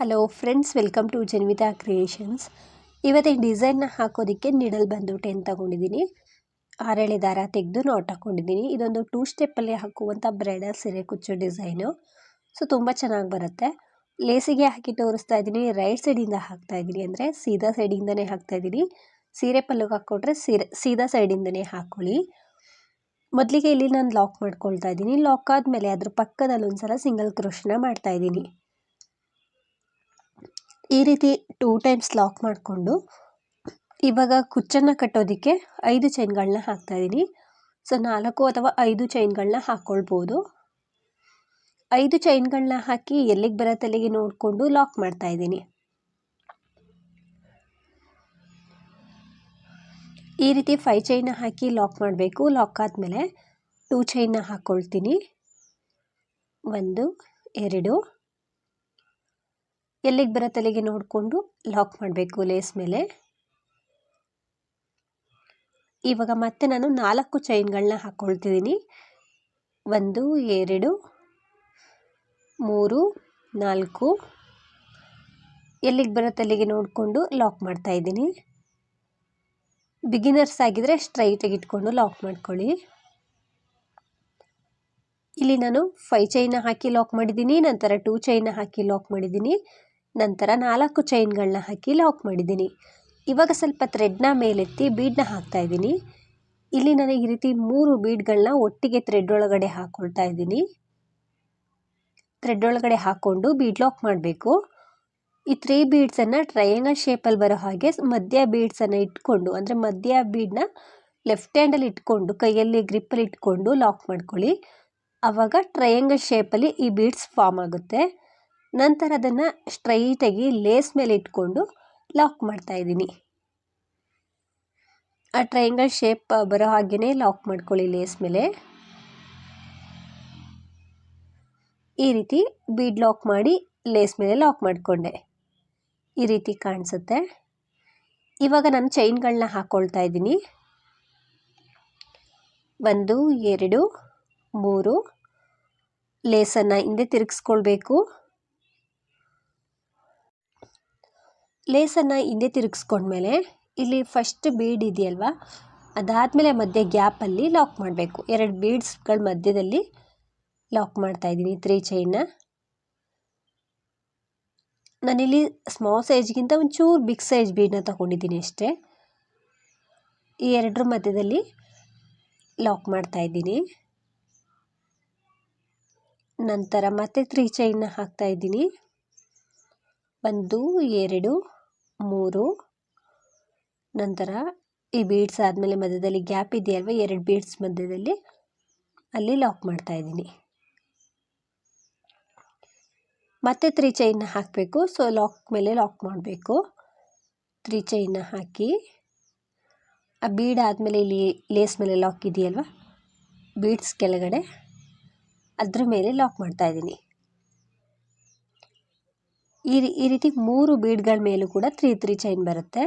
Hello friends, welcome to Janvitha creations. ಇವತ್ತಿನ ಡಿಸೈನ್ನ ಹಾಕೋದಕ್ಕೆ ನಿಡಲ್ ಬಂದು 10 ತಗೊಂಡಿದ್ದೀನಿ. 6 ಎಳೆ ದಾರ ತೆಗೆದು ನಾಟ್ ಹಾಕ್ಕೊಂಡಿದ್ದೀನಿ. ಇದೊಂದು 2 ಸ್ಟೆಪ್ಪಲ್ಲಿ ಹಾಕುವಂಥ ಬ್ರೈಡಲ್ ಸೀರೆ ಕುಚ್ಚು ಡಿಸೈನು. ಸೊ ತುಂಬ ಚೆನ್ನಾಗಿ ಬರುತ್ತೆ. ಲೇಸಿಗೆ ಹಾಕಿ ತೋರಿಸ್ತಾ ಇದ್ದೀನಿ. ರೈಟ್ ಸೈಡಿಂದ ಹಾಕ್ತಾ ಇದ್ದೀನಿ, ಅಂದರೆ ಸೀದಾ ಸೈಡಿಂದನೇ ಹಾಕ್ತಾ ಇದ್ದೀನಿ. ಸೀರೆ ಪಲ್ಲುಗೆ ಹಾಕ್ಕೊಟ್ರೆ ಸೀದಾ ಸೈಡಿಂದನೇ ಹಾಕ್ಕೊಳ್ಳಿ. ಮೊದಲಿಗೆ ಇಲ್ಲಿ ನಾನು ಲಾಕ್ ಮಾಡ್ಕೊಳ್ತಾ ಇದ್ದೀನಿ. ಲಾಕ್ ಆದಮೇಲೆ ಅದ್ರ ಪಕ್ಕದಲ್ಲಿ ಒಂದ್ಸಲ ಸಿಂಗಲ್ ಕ್ರೋಶನ ಮಾಡ್ತಾ ಇದ್ದೀನಿ. ಈ ರೀತಿ 2 ಟೈಮ್ಸ್ ಲಾಕ್ ಮಾಡಿಕೊಂಡು ಇವಾಗ ಕುಚ್ಚನ್ನು ಕಟ್ಟೋದಕ್ಕೆ 5 ಚೈನ್ಗಳನ್ನ ಹಾಕ್ತಾ ಇದ್ದೀನಿ. ಸೊ 4 ಅಥವಾ 5 ಚೈನ್ಗಳನ್ನ ಹಾಕ್ಕೊಳ್ಬೋದು. 5 ಚೈನ್ಗಳನ್ನ ಹಾಕಿ ಎಲ್ಲಿಗೆ ಬರುತ್ತೆ ಅಲ್ಲಿಗೆ ನೋಡಿಕೊಂಡು ಲಾಕ್ ಮಾಡ್ತಾ ಇದ್ದೀನಿ. ಈ ರೀತಿ 5 ಚೈನ್ನ ಹಾಕಿ ಲಾಕ್ ಮಾಡಬೇಕು. ಲಾಕ್ ಆದಮೇಲೆ 2 ಚೈನ್ನ ಹಾಕ್ಕೊಳ್ತೀನಿ. 1 2 ಎಲ್ಲಿಗೆ ಬರುತ್ತೆ ಅಲ್ಲಿಗೆ ನೋಡಿಕೊಂಡು ಲಾಕ್ ಮಾಡಬೇಕು ಲೇಸ್ ಮೇಲೆ. ಇವಾಗ ಮತ್ತೆ ನಾನು 4 ಚೈನ್ಗಳನ್ನ ಹಾಕ್ಕೊಳ್ತಿದ್ದೀನಿ. 1 2 3 4 ಎಲ್ಲಿಗೆ ಬರುತ್ತೆ ಅಲ್ಲಿಗೆ ನೋಡಿಕೊಂಡು ಲಾಕ್ ಮಾಡ್ತಾ ಇದ್ದೀನಿ. ಬಿಗಿನರ್ಸ್ ಆಗಿದ್ರೆ ಸ್ಟ್ರೈಟಾಗಿ ಇಟ್ಕೊಂಡು ಲಾಕ್ ಮಾಡ್ಕೊಳ್ಳಿ. ಇಲ್ಲಿ ನಾನು 5 ಚೈನ್ನ ಹಾಕಿ ಲಾಕ್ ಮಾಡಿದ್ದೀನಿ, ನಂತರ 2 ಚೈನ್ನ ಹಾಕಿ ಲಾಕ್ ಮಾಡಿದ್ದೀನಿ, ನಂತರ 4 ಚೈನ್ಗಳನ್ನ ಹಾಕಿ ಲಾಕ್ ಮಾಡಿದ್ದೀನಿ. ಇವಾಗ ಸ್ವಲ್ಪ ಥ್ರೆಡ್ನ ಮೇಲೆತ್ತಿ ಬೀಡನ್ನ ಹಾಕ್ತಾ ಇದ್ದೀನಿ. ಇಲ್ಲಿ ನಾನು ಈ ರೀತಿ 3 ಬೀಡ್ಗಳನ್ನ ಒಟ್ಟಿಗೆ ಥ್ರೆಡ್ ಒಳಗಡೆ ಹಾಕ್ಕೊಳ್ತಾ ಇದ್ದೀನಿ. ಥ್ರೆಡ್ ಒಳಗಡೆ ಹಾಕ್ಕೊಂಡು ಬೀಡ್ ಲಾಕ್ ಮಾಡಬೇಕು. ಈ 3 ಬೀಡ್ಸನ್ನು ಟ್ರಯಾಂಗಲ್ ಶೇಪಲ್ಲಿ ಬರೋ ಹಾಗೆ ಮಧ್ಯ ಬೀಡ್ಸನ್ನು ಇಟ್ಕೊಂಡು, ಅಂದರೆ ಮಧ್ಯ ಬೀಡನ್ನ ಲೆಫ್ಟ್ ಹ್ಯಾಂಡಲ್ಲಿ ಇಟ್ಕೊಂಡು ಕೈಯಲ್ಲಿ ಗ್ರಿಪ್ಪಲ್ಲಿ ಇಟ್ಕೊಂಡು ಲಾಕ್ ಮಾಡ್ಕೊಳ್ಳಿ. ಆವಾಗ ಟ್ರಯಾಂಗಲ್ ಶೇಪಲ್ಲಿ ಈ ಬೀಡ್ಸ್ ಫಾರ್ಮ್ ಆಗುತ್ತೆ. ನಂತರ ಅದನ್ನು ಸ್ಟ್ರೈಟಾಗಿ ಲೇಸ್ ಮೇಲೆ ಇಟ್ಕೊಂಡು ಲಾಕ್ ಮಾಡ್ತಾ ಇದ್ದೀನಿ. ಆ ಟ್ರಯಾಂಗಲ್ ಶೇಪ್ ಬರೋ ಹಾಗೆಯೇ ಲಾಕ್ ಮಾಡ್ಕೊಳ್ಳಿ ಲೇಸ್ ಮೇಲೆ. ಈ ರೀತಿ ಬೀಡ್ ಲಾಕ್ ಮಾಡಿ ಲೇಸ್ ಮೇಲೆ ಲಾಕ್ ಮಾಡಿಕೊಂಡೆ. ಈ ರೀತಿ ಕಾಣಿಸುತ್ತೆ. ಇವಾಗ ನಾನು ಚೈನ್ಗಳನ್ನ ಹಾಕ್ಕೊಳ್ತಾ ಇದ್ದೀನಿ. 1 2 3 ಲೇಸನ್ನು ಹಿಂದೆ ತಿರುಗಿಸ್ಕೊಳ್ಬೇಕು. ಲೇಸನ್ನು ಹಿಂದೆ ತಿರುಗಿಸ್ಕೊಂಡ್ಮೇಲೆ ಇಲ್ಲಿ ಫಸ್ಟ್ ಬೀಡ್ ಇದೆಯಲ್ವ, ಅದಾದಮೇಲೆ ಮಧ್ಯೆ ಗ್ಯಾಪಲ್ಲಿ ಲಾಕ್ ಮಾಡಬೇಕು. 2 ಬೀಡ್ಸ್ಗಳ ಮಧ್ಯದಲ್ಲಿ ಲಾಕ್ ಮಾಡ್ತಾ ಇದ್ದೀನಿ 3 ಚೈನ್ನ. ನಾನಿಲ್ಲಿ ಸ್ಮಾಲ್ ಸೈಜ್ಗಿಂತ ಒಂಚೂರು ಬಿಗ್ ಸೈಜ್ ಬೀಡನ್ನ ತಗೊಂಡಿದ್ದೀನಿ ಅಷ್ಟೇ. ಈ 2 ಮಧ್ಯದಲ್ಲಿ ಲಾಕ್ ಮಾಡ್ತಾ ಇದ್ದೀನಿ. ನಂತರ ಮತ್ತೆ 3 ಚೈನ್ನ ಹಾಕ್ತಾ ಇದ್ದೀನಿ. 1 2 3 ನಂತರ ಈ ಬೀಡ್ಸ್ ಆದಮೇಲೆ ಮಧ್ಯದಲ್ಲಿ ಗ್ಯಾಪ್ ಇದೆಯಲ್ವ, 2 ಬೀಡ್ಸ್ ಮಧ್ಯದಲ್ಲಿ ಅಲ್ಲಿ ಲಾಕ್ ಮಾಡ್ತಾ ಇದ್ದೀನಿ. ಮತ್ತೆ 3 ಚೈನ್ನ ಹಾಕಬೇಕು. ಸೊ ಲಾಕ್ ಮೇಲೆ ಲಾಕ್ ಮಾಡಬೇಕು. 3 ಚೈನ್ನ ಹಾಕಿ ಆ ಬೀಡ್ ಆದಮೇಲೆ ಇಲ್ಲಿ ಲೇಸ್ ಮೇಲೆ ಲಾಕ್ ಇದೆಯಲ್ವ, ಬೀಡ್ಸ್ ಕೆಳಗಡೆ ಅದ್ರ ಮೇಲೆ ಲಾಕ್ ಮಾಡ್ತಾ ಇದ್ದೀನಿ. ಈ ರೀತಿ 3 ಬೀಡ್ಗಳ ಮೇಲೂ ಕೂಡ 3 ಚೈನ್ ಬರುತ್ತೆ.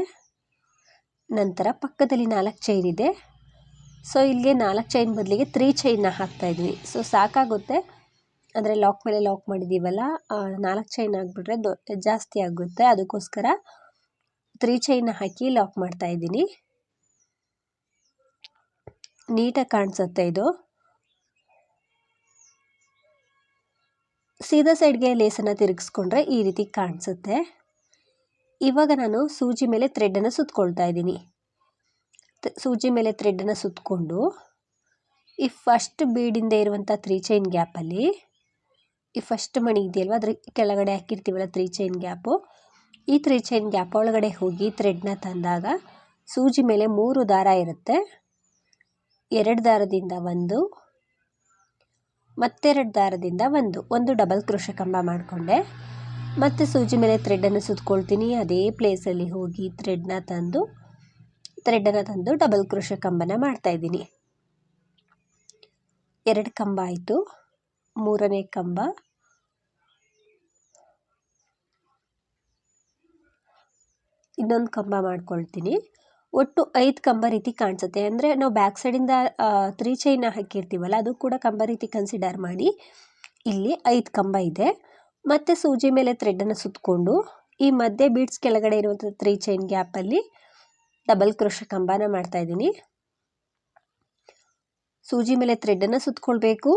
ನಂತರ ಪಕ್ಕದಲ್ಲಿ 4 ಚೈನ್ ಇದೆ. ಸೊ ಇಲ್ಲಿಗೆ 4 ಚೈನ್ ಬದಲಿಗೆ 3 ಚೈನ್ನ ಹಾಕ್ತಾ ಇದ್ದೀನಿ. ಸೊ ಸಾಕಾಗುತ್ತೆ, ಅಂದರೆ ಲಾಕ್ ಮೇಲೆ ಲಾಕ್ ಮಾಡಿದ್ದೀವಲ್ಲ, 4 ಚೈನ್ ಆಗಿಬಿಟ್ರೆ ಜಾಸ್ತಿ ಆಗುತ್ತೆ. ಅದಕ್ಕೋಸ್ಕರ 3 ಚೈನ್ನ ಹಾಕಿ ಲಾಕ್ ಮಾಡ್ತಾ ಇದ್ದೀನಿ. ನೀಟಾಗಿ ಕಾಣಿಸುತ್ತೆ ಇದು. ಸೀದಾ ಸೈಡ್ಗೆ ಲೇಸನ್ನು ತಿರುಗಿಸ್ಕೊಂಡ್ರೆ ಈ ರೀತಿ ಕಾಣಿಸುತ್ತೆ. ಇವಾಗ ನಾನು ಸೂಜಿ ಮೇಲೆ ಥ್ರೆಡನ್ನು ಸುತ್ಕೊಳ್ತಾ ಇದ್ದೀನಿ. ಸೂಜಿ ಮೇಲೆ ಥ್ರೆಡನ್ನು ಸುತ್ತಕೊಂಡು ಈ ಫಸ್ಟ್ ಬೀಡಿಂದ ಇರುವಂಥ 3 ಚೈನ್ ಗ್ಯಾಪಲ್ಲಿ ಈ ಫಸ್ಟ್ ಮಣಿ ಇದೆಯಲ್ವ, ಅದ್ರ ಕೆಳಗಡೆ ಹಾಕಿರ್ತೀವಲ್ಲ 3 ಚೈನ್ ಗ್ಯಾಪು, ಈ 3 ಚೈನ್ ಗ್ಯಾಪ್ ಒಳಗಡೆ ಹೋಗಿ ಥ್ರೆಡ್ನ ತಂದಾಗ ಸೂಜಿ ಮೇಲೆ 3 ದಾರ ಇರುತ್ತೆ. 2 ದಾರದಿಂದ 1, ಮತ್ತೆರಡು ದಾರದಿಂದ ಒಂದು ಡಬಲ್ ಕ್ರೋಶೆ ಕಂಬ ಮಾಡಿಕೊಂಡೆ. ಮತ್ತೆ ಸೂಜಿ ಮೇಲೆ ಥ್ರೆಡನ್ನು ಸುತ್ಕೊಳ್ತೀನಿ. ಅದೇ ಪ್ಲೇಸಲ್ಲಿ ಹೋಗಿ ಥ್ರೆಡನ್ನು ತಂದು ಡಬಲ್ ಕ್ರೋಶೆ ಕಂಬನ ಮಾಡ್ತಾಯಿದ್ದೀನಿ. 2 ಕಂಬ ಆಯಿತು. 3ನೇ ಕಂಬ, ಇನ್ನೊಂದು ಕಂಬ ಮಾಡ್ಕೊಳ್ತೀನಿ. ಒಟ್ಟು 5 ಕಂಬ ರೀತಿ ಕಾಣಿಸುತ್ತೆ. ಅಂದರೆ ನಾವು ಬ್ಯಾಕ್ ಸೈಡಿಂದ 3 ಚೈನ್ನ ಹಾಕಿರ್ತೀವಲ್ಲ, ಅದು ಕೂಡ ಕಂಬ ರೀತಿ ಕನ್ಸಿಡರ್ ಮಾಡಿ ಇಲ್ಲಿ 5 ಕಂಬ ಇದೆ. ಮತ್ತು ಸೂಜಿ ಮೇಲೆ ಥ್ರೆಡನ್ನು ಸುತ್ತಕೊಂಡು ಈ ಮಧ್ಯೆ ಬೀಡ್ಸ್ ಕೆಳಗಡೆ ಇರುವಂಥ 3 ಚೈನ್ ಗ್ಯಾಪಲ್ಲಿ ಡಬಲ್ ಕ್ರೋಶೆ ಕಂಬನ ಮಾಡ್ತಾಯಿದ್ದೀನಿ. ಸೂಜಿ ಮೇಲೆ ಥ್ರೆಡನ್ನು ಸುತ್ತಕೊಳ್ಬೇಕು.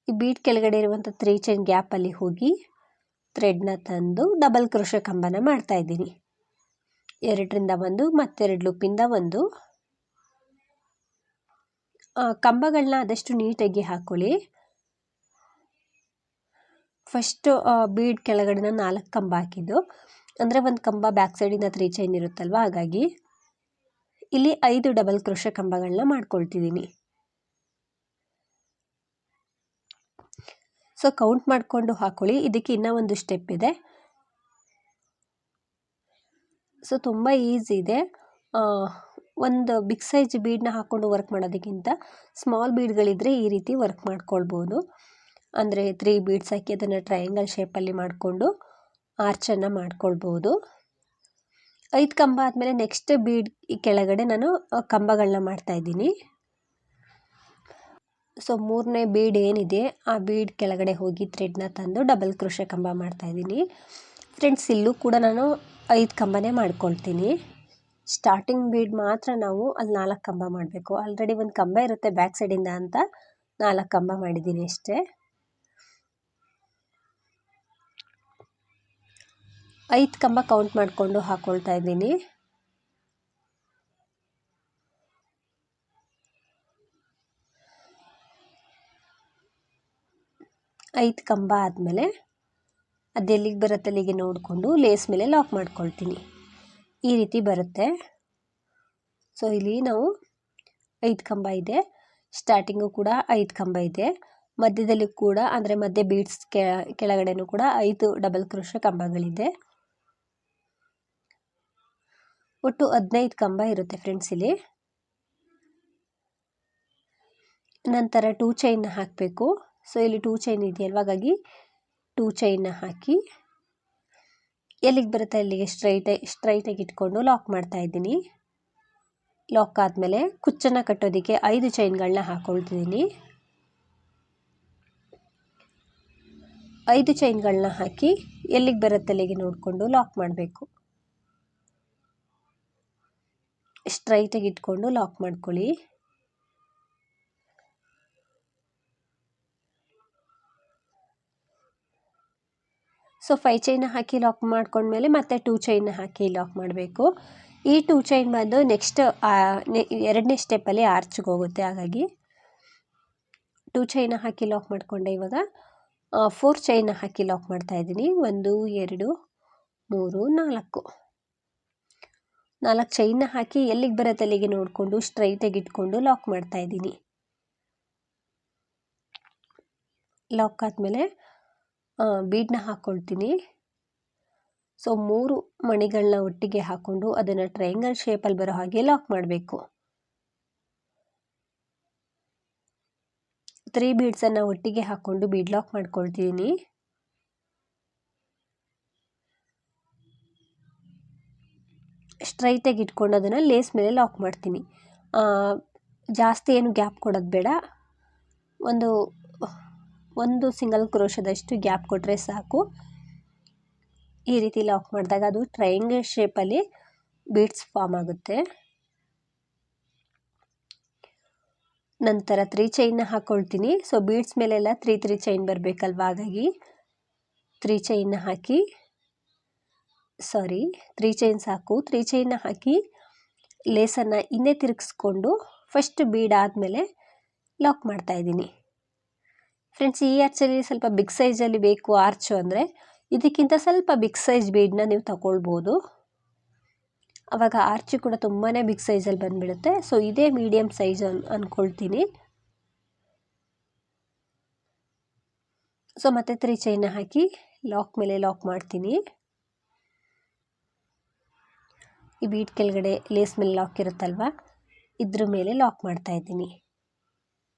ಈ ಬೀಡ್ ಕೆಳಗಡೆ ಇರುವಂಥ 3 ಚೈನ್ ಗ್ಯಾಪಲ್ಲಿ ಹೋಗಿ ಥ್ರೆಡ್ನ ತಂದು ಡಬಲ್ ಕ್ರೋಶೆ ಕಂಬನ ಮಾಡ್ತಾಯಿದ್ದೀನಿ. 2ರಿಂದ 1 ಮತ್ತೆರಡು ಲೂಪಿಂದ 1. ಕಂಬಗಳನ್ನ ಆದಷ್ಟು ನೀಟಾಗಿ ಹಾಕ್ಕೊಳ್ಳಿ. ಫಸ್ಟು ಬೀಡ್ ಕೆಳಗಡೆನ 4 ಕಂಬ ಹಾಕಿದ್ದು, ಅಂದರೆ ಒಂದು ಕಂಬ ಬ್ಯಾಕ್ ಸೈಡಿಂದ 3 ಚೈನ್ ಇರುತ್ತಲ್ವ, ಹಾಗಾಗಿ ಇಲ್ಲಿ 5 ಡಬಲ್ ಕ್ರೋಶೆ ಕಂಬಗಳನ್ನ ಮಾಡ್ಕೊಳ್ತಿದ್ದೀನಿ. ಸೊ ಕೌಂಟ್ ಮಾಡಿಕೊಂಡು ಹಾಕ್ಕೊಳ್ಳಿ. ಇದಕ್ಕೆ ಇನ್ನೂ ಒಂದು ಸ್ಟೆಪ್ ಇದೆ. ಸೊ ತುಂಬ ಈಸಿ ಇದೆ. ಒಂದು ಬಿಗ್ ಸೈಜ್ ಬೀಡನ್ನ ಹಾಕ್ಕೊಂಡು ವರ್ಕ್ ಮಾಡೋದಕ್ಕಿಂತ ಸ್ಮಾಲ್ ಬೀಡ್ಗಳಿದ್ದರೆ ಈ ರೀತಿ ವರ್ಕ್ ಮಾಡ್ಕೊಳ್ಬೋದು. ಅಂದರೆ 3 ಬೀಡ್ಸ್ ಹಾಕಿ ಅದನ್ನು ಟ್ರಯಾಂಗಲ್ ಶೇಪಲ್ಲಿ ಮಾಡಿಕೊಂಡು ಆರ್ಚನ್ನು ಮಾಡ್ಕೊಳ್ಬೋದು. 5 ಕಂಬ ಆದಮೇಲೆ ನೆಕ್ಸ್ಟ್ ಬೀಡ್ ಕೆಳಗಡೆ ನಾನು ಕಂಬಗಳನ್ನ ಮಾಡ್ತಾಯಿದ್ದೀನಿ. ಸೊ 3ನೇ ಬೀಡ್ ಏನಿದೆ ಆ ಬೀಡ್ ಕೆಳಗಡೆ ಹೋಗಿ ಥ್ರೆಡ್ನ ತಂದು ಡಬಲ್ ಕ್ರೋಶೆ ಕಂಬ ಮಾಡ್ತಾಯಿದ್ದೀನಿ. ಫ್ರೆಂಡ್ಸ್, ಇಲ್ಲೂ ಕೂಡ ನಾನು 5 ಕಂಬನೇ ಮಾಡ್ಕೊಳ್ತೀನಿ. ಸ್ಟಾರ್ಟಿಂಗ್ ಬೀಡ್ ಮಾತ್ರ ನಾವು ಅಲ್ಲಿ 4 ಕಂಬ ಮಾಡಬೇಕು. ಆಲ್ರೆಡಿ ಒಂದು ಕಂಬ ಇರುತ್ತೆ ಬ್ಯಾಕ್ ಸೈಡಿಂದ ಅಂತ 4 ಕಂಬ ಮಾಡಿದ್ದೀನಿ ಅಷ್ಟೇ. 5 ಕಂಬ ಕೌಂಟ್ ಮಾಡಿಕೊಂಡು ಹಾಕ್ಕೊಳ್ತಾ ಇದ್ದೀನಿ. ಐದು ಕಂಬ ಆದಮೇಲೆ ಅದೆಲ್ಲಿಗೆ ಬರುತ್ತೆ ಅಲ್ಲಿಗೆ ನೋಡಿಕೊಂಡು ಲೇಸ್ ಮೇಲೆ ಲಾಕ್ ಮಾಡ್ಕೊಳ್ತೀನಿ. ಈ ರೀತಿ ಬರುತ್ತೆ. ಸೊ ಇಲ್ಲಿ ನಾವು 5 ಕಂಬ ಇದೆ, ಸ್ಟಾರ್ಟಿಂಗು ಕೂಡ 5 ಕಂಬ ಇದೆ, ಮಧ್ಯದಲ್ಲಿ ಕೂಡ ಅಂದರೆ ಮಧ್ಯೆ ಬೀಡ್ಸ್ ಕೆಳಗಡೆನೂ ಕೂಡ 5 ಡಬಲ್ ಕ್ರೋಶೆ ಕಂಬಗಳಿದೆ. ಒಟ್ಟು 15 ಕಂಬ ಇರುತ್ತೆ ಫ್ರೆಂಡ್ಸ್ ಇಲ್ಲಿ. ನಂತರ 2 ಚೈನ್ನ ಹಾಕಬೇಕು. ಸೊ ಇಲ್ಲಿ 2 ಚೈನ್ ಇದೆಯಲ್ವ, ಹಾಗಾಗಿ 2 ಚೈನ್ನ ಹಾಕಿ ಎಲ್ಲಿಗೆ ಬರುತ್ತೆ ಅಲ್ಲಿಗೆ ಸ್ಟ್ರೈಟಾಗಿ ಇಟ್ಕೊಂಡು ಲಾಕ್ ಮಾಡ್ತಾ ಇದ್ದೀನಿ. ಲಾಕ್ ಆದಮೇಲೆ ಕುಚ್ಚನ್ನು ಕಟ್ಟೋದಕ್ಕೆ 5 ಚೈನ್ಗಳನ್ನ ಹಾಕ್ಕೊಳ್ತಿದ್ದೀನಿ. 5 ಚೈನ್ಗಳನ್ನ ಹಾಕಿ ಎಲ್ಲಿಗೆ ಬರುತ್ತೆ ಅಲ್ಲಿಗೆ ನೋಡಿಕೊಂಡು ಲಾಕ್ ಮಾಡಬೇಕು. ಸ್ಟ್ರೈಟಾಗಿ ಇಟ್ಕೊಂಡು ಲಾಕ್ ಮಾಡ್ಕೊಳ್ಳಿ. ಸೊ 5 ಚೈನ್ನ ಹಾಕಿ ಲಾಕ್ ಮಾಡ್ಕೊಂಡ್ಮೇಲೆ ಮತ್ತೆ 2 ಚೈನ್ನ ಹಾಕಿ ಲಾಕ್ ಮಾಡಬೇಕು. ಈ 2 ಚೈನ್ ಬಂದು ನೆಕ್ಸ್ಟ್ 2ನೇ ಸ್ಟೆಪ್ಪಲ್ಲಿ ಆರ್ಚ್ಗೆ ಹೋಗುತ್ತೆ, ಹಾಗಾಗಿ 2 ಚೈನ್ನ ಹಾಕಿ ಲಾಕ್ ಮಾಡಿಕೊಂಡೆ. ಇವಾಗ 4 ಚೈನ್ನ ಹಾಕಿ ಲಾಕ್ ಮಾಡ್ತಾ ಇದ್ದೀನಿ. 1 2 3 4 ಚೈನ್ನ ಹಾಕಿ ಎಲ್ಲಿಗೆ ಬರುತ್ತೆ ಅಲ್ಲಿಗೆ ನೋಡಿಕೊಂಡು ಸ್ಟ್ರೈಟಾಗಿ ಇಟ್ಕೊಂಡು ಲಾಕ್ ಮಾಡ್ತಾ ಇದ್ದೀನಿ. ಲಾಕ್ ಆದಮೇಲೆ ಬೀಡನ್ನ ಹಾಕ್ಕೊಳ್ತೀನಿ. ಸೊ 3 ಮಣಿಗಳನ್ನ ಒಟ್ಟಿಗೆ ಹಾಕ್ಕೊಂಡು ಅದನ್ನು ಟ್ರಯಾಂಗಲ್ ಶೇಪಲ್ಲಿ ಬರೋ ಹಾಗೆ ಲಾಕ್ ಮಾಡಬೇಕು. 3 ಬೀಡ್ಸನ್ನು ಒಟ್ಟಿಗೆ ಹಾಕ್ಕೊಂಡು ಬೀಡ್ ಲಾಕ್ ಮಾಡ್ಕೊಳ್ತೀನಿ. ಸ್ಟ್ರೈಟಾಗಿ ಇಟ್ಕೊಂಡು ಅದನ್ನು ಲೇಸ್ ಮೇಲೆ ಲಾಕ್ ಮಾಡ್ತೀನಿ. ಜಾಸ್ತಿ ಏನು ಗ್ಯಾಪ್ ಕೊಡೋದು ಬೇಡ. ಒಂದು ಸಿಂಗಲ್ ಕ್ರೋಶದಷ್ಟು ಗ್ಯಾಪ್ ಕೊಟ್ಟರೆ ಸಾಕು. ಈ ರೀತಿ ಲಾಕ್ ಮಾಡಿದಾಗ ಅದು ಟ್ರಯಾಂಗಲ್ ಶೇಪಲ್ಲಿ ಬೀಡ್ಸ್ ಫಾರ್ಮ್ ಆಗುತ್ತೆ. ನಂತರ 3 ಚೈನ್ನ ಹಾಕ್ಕೊಳ್ತೀನಿ. ಸೊ ಬೀಡ್ಸ್ ಮೇಲೆಲ್ಲ 3 ಚೈನ್ ಬರಬೇಕಲ್ವ, ಹಾಗಾಗಿ 3 ಚೈನ್ನ ಹಾಕಿ 3 ಚೈನ್ ಸಾಕು. 3 ಚೈನ್ನ ಹಾಕಿ ಲೇಸನ್ನು ಹಿಂದೆ ತಿರುಗಿಸ್ಕೊಂಡು ಫಸ್ಟ್ ಬೀಡ್ ಆದಮೇಲೆ ಲಾಕ್ ಮಾಡ್ತಾ ಇದ್ದೀನಿ. ಫ್ರೆಂಡ್ಸ್, ಈ ಆರ್ಚಲ್ಲಿ ಸ್ವಲ್ಪ ಬಿಗ್ ಸೈಜಲ್ಲಿ ಬೇಕು ಆರ್ಚು ಅಂದರೆ ಇದಕ್ಕಿಂತ ಸ್ವಲ್ಪ ಬಿಗ್ ಸೈಜ್ ಬೀಡನ್ನ ನೀವು ತಗೊಳ್ಬೋದು. ಆವಾಗ ಆರ್ಚು ಕೂಡ ತುಂಬಾ ಬಿಗ್ ಸೈಜಲ್ಲಿ ಬಂದುಬಿಡುತ್ತೆ. ಸೊ ಇದೇ ಮೀಡಿಯಮ್ ಸೈಜ್ ಅಂದ್ಕೊಳ್ತೀನಿ. ಸೊ ಮತ್ತೆ 3 ಚೈನ್ನ ಹಾಕಿ ಲಾಕ್ ಮೇಲೆ ಲಾಕ್ ಮಾಡ್ತೀನಿ. ಈ ಬೀಡ್ ಕೆಳಗಡೆ ಲೇಸ್ ಮೇಲೆ ಲಾಕ್ ಇರುತ್ತಲ್ವ, ಇದ್ರ ಮೇಲೆ ಲಾಕ್ ಮಾಡ್ತಾ ಇದ್ದೀನಿ.